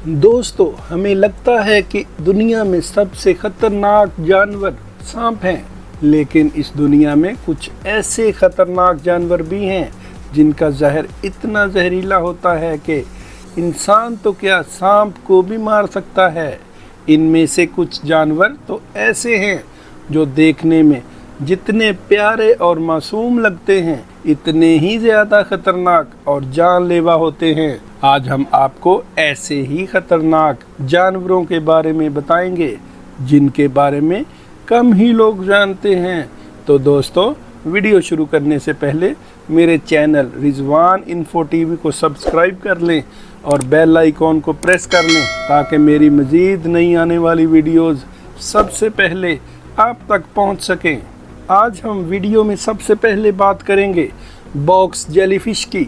दोस्तों, हमें लगता है कि दुनिया में सबसे खतरनाक जानवर सांप हैं, लेकिन इस दुनिया में कुछ ऐसे खतरनाक जानवर भी हैं जिनका जहर इतना जहरीला होता है कि इंसान तो क्या सांप को भी मार सकता है। इनमें से कुछ जानवर तो ऐसे हैं जो देखने में जितने प्यारे और मासूम लगते हैं, इतने ही ज़्यादा खतरनाक और जानलेवा होते हैं। आज हम आपको ऐसे ही खतरनाक जानवरों के बारे में बताएंगे जिनके बारे में कम ही लोग जानते हैं। तो दोस्तों, वीडियो शुरू करने से पहले मेरे चैनल रिजवान इन्फो टीवी को सब्सक्राइब कर लें और बेल आइकॉन को प्रेस कर लें ताकि मेरी मज़ीद नई आने वाली वीडियोस सबसे पहले आप तक पहुंच सकें। आज हम वीडियो में सबसे पहले बात करेंगे बॉक्स जेलीफिश की।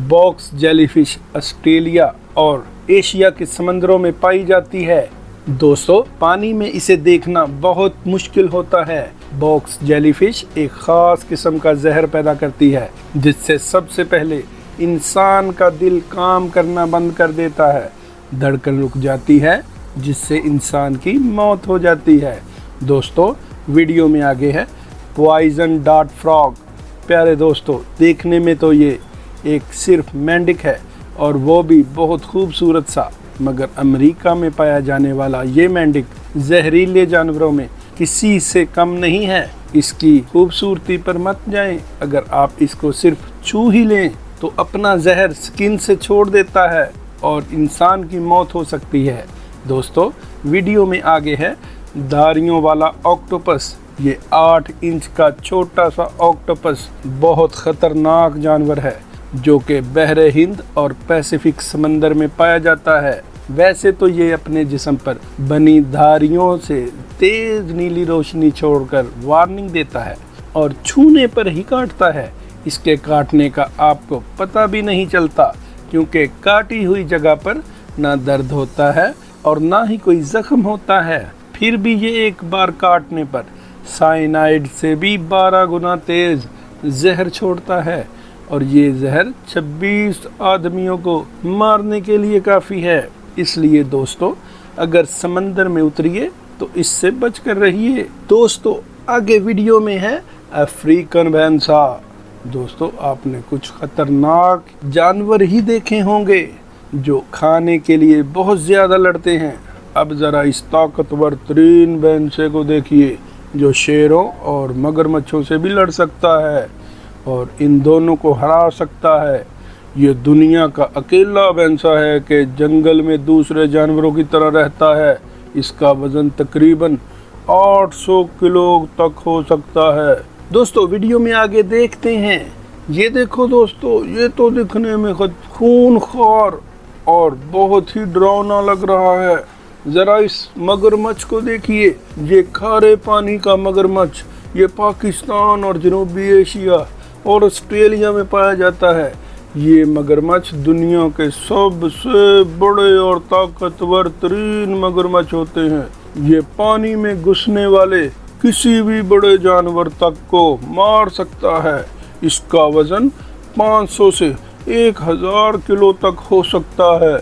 बॉक्स जेलीफिश ऑस्ट्रेलिया और एशिया के समंदरों में पाई जाती है। दोस्तों, पानी में इसे देखना बहुत मुश्किल होता है। बॉक्स जेलीफिश एक ख़ास किस्म का जहर पैदा करती है जिससे सबसे पहले इंसान का दिल काम करना बंद कर देता है, धड़कन रुक जाती है जिससे इंसान की मौत हो जाती है। दोस्तों, वीडियो में आगे है पॉइजन डार्ट फ्रॉग। प्यारे दोस्तों, देखने में तो ये एक सिर्फ मेंढक है और वो भी बहुत खूबसूरत सा, मगर अमेरिका में पाया जाने वाला ये मेंढक जहरीले जानवरों में किसी से कम नहीं है। इसकी खूबसूरती पर मत जाएं। अगर आप इसको सिर्फ छू ही लें तो अपना जहर स्किन से छोड़ देता है और इंसान की मौत हो सकती है। दोस्तों, वीडियो में आगे है धारियों वाला ऑक्टोपस। ये 8 इंच का छोटा सा ऑक्टोपस बहुत खतरनाक जानवर है जो कि बहरे हिंद और पैसिफिक समंदर में पाया जाता है। वैसे तो ये अपने जिस्म पर बनी धारियों से तेज नीली रोशनी छोड़कर वार्निंग देता है और छूने पर ही काटता है। इसके काटने का आपको पता भी नहीं चलता क्योंकि काटी हुई जगह पर ना दर्द होता है और ना ही कोई जख्म होता है। फिर भी ये एक बार काटने पर साइनाइड से भी 12 गुना तेज जहर छोड़ता है और ये जहर 26 आदमियों को मारने के लिए काफ़ी है। इसलिए दोस्तों, अगर समंदर में उतरिए तो इससे बच कर रहिए। दोस्तों, आगे वीडियो में है अफ्रीकन भैंसा। दोस्तों, आपने कुछ खतरनाक जानवर ही देखे होंगे जो खाने के लिए बहुत ज़्यादा लड़ते हैं। अब ज़रा इस ताकतवर तरीन भैंसे को देखिए जो शेरों और मगरमच्छों से भी लड़ सकता है और इन दोनों को हरा सकता है। ये दुनिया का अकेला भैंसा है कि जंगल में दूसरे जानवरों की तरह रहता है। इसका वज़न तकरीबन 800 किलो तक हो सकता है। दोस्तों, वीडियो में आगे देखते हैं। ये देखो दोस्तों, ये तो दिखने में खूनखार और बहुत ही डरावना लग रहा है। ज़रा इस मगरमच्छ को देखिए। ये खारे पानी का मगरमच्छ ये पाकिस्तान और जनूबी एशिया और ऑस्ट्रेलिया में पाया जाता है। ये मगरमच्छ दुनिया के सबसे बड़े और ताकतवर तरीन मगरमच्छ होते हैं। ये पानी में घुसने वाले किसी भी बड़े जानवर तक को मार सकता है। इसका वज़न 500 से 1000 किलो तक हो सकता है।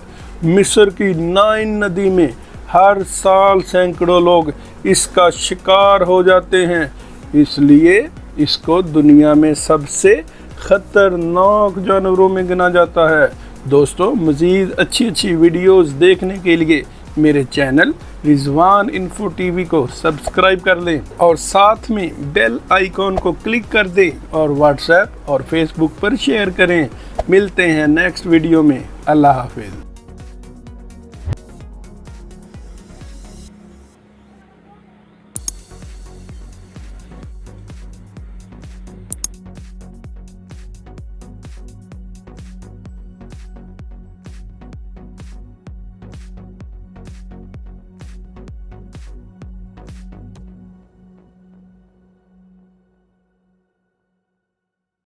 मिस्र की नाइन नदी में हर साल सैकड़ों लोग इसका शिकार हो जाते हैं, इसलिए इसको दुनिया में सबसे खतरनाक जानवरों में गिना जाता है। दोस्तों, मज़ीद अच्छी वीडियोस देखने के लिए मेरे चैनल रिजवान इन्फो टीवी को सब्सक्राइब कर लें और साथ में बेल आइकॉन को क्लिक कर दें और व्हाट्सएप और फेसबुक पर शेयर करें। मिलते हैं नेक्स्ट वीडियो में। अल्लाह हाफिज़।